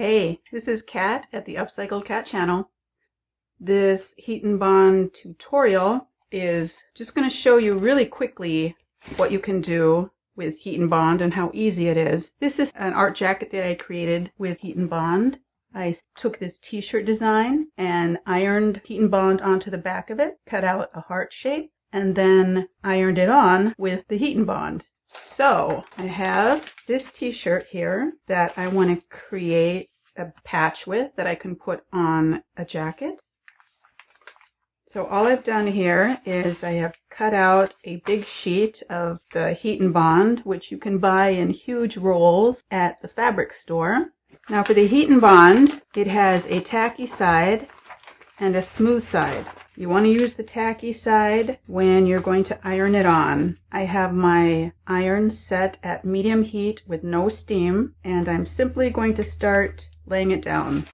Hey, this is Kat at the Upcycled Cat channel. This HeatnBond tutorial is just going to show you really quickly what you can do with HeatnBond and how easy it is. This is an art jacket that I created with HeatnBond. I took this t-shirt design and ironed HeatnBond onto the back of it, cut out a heart shape, and then ironed it on with the HeatnBond. So I have this t-shirt here that I want to create a patch with that I can put on a jacket. So all I've done here is I have cut out a big sheet of the HeatnBond, which you can buy in huge rolls at the fabric store. Now for the HeatnBond, it has a tacky side and a smooth side. You want to use the tacky side when you're going to iron it on. I have my iron set at medium heat with no steam, and I'm simply going to start laying it down.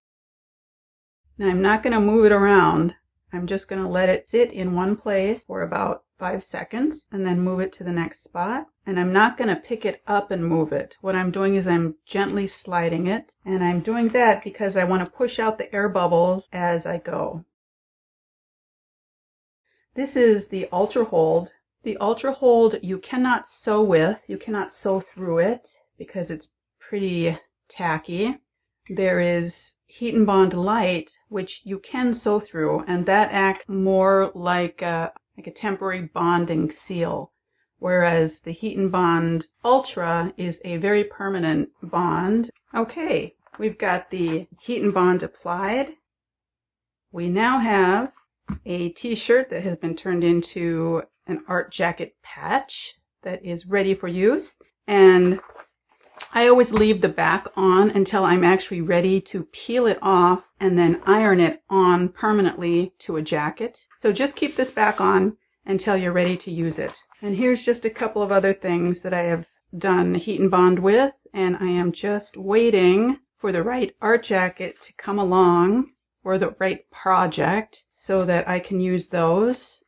Now I'm not going to move it around. I'm just going to let it sit in one place for about 5 seconds and then move it to the next spot. And I'm not going to pick it up and move it. What I'm doing is I'm gently sliding it, and I'm doing that because I want to push out the air bubbles as I go. This is the Ultrahold. The Ultrahold you cannot sew with. You cannot sew through it because it's pretty tacky. There is HeatnBond Light, which you can sew through, and that acts more like a temporary bonding seal, whereas the HeatnBond Ultra is a very permanent bond. Okay, we've got the HeatnBond applied. We now have a t-shirt that has been turned into an art jacket patch that is ready for use, and I always leave the back on until I'm actually ready to peel it off and then iron it on permanently to a jacket. So just keep this back on until you're ready to use it. And here's just a couple of other things that I have done HeatnBond with, and I am just waiting for the right art jacket to come along, or the right project, so that I can use those.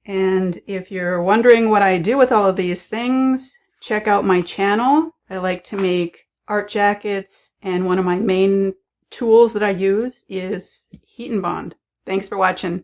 And if you're wondering what I do with all of these things, check out my channel. I like to make art jackets, and one of my main tools that I use is HeatnBond. Thanks for watching.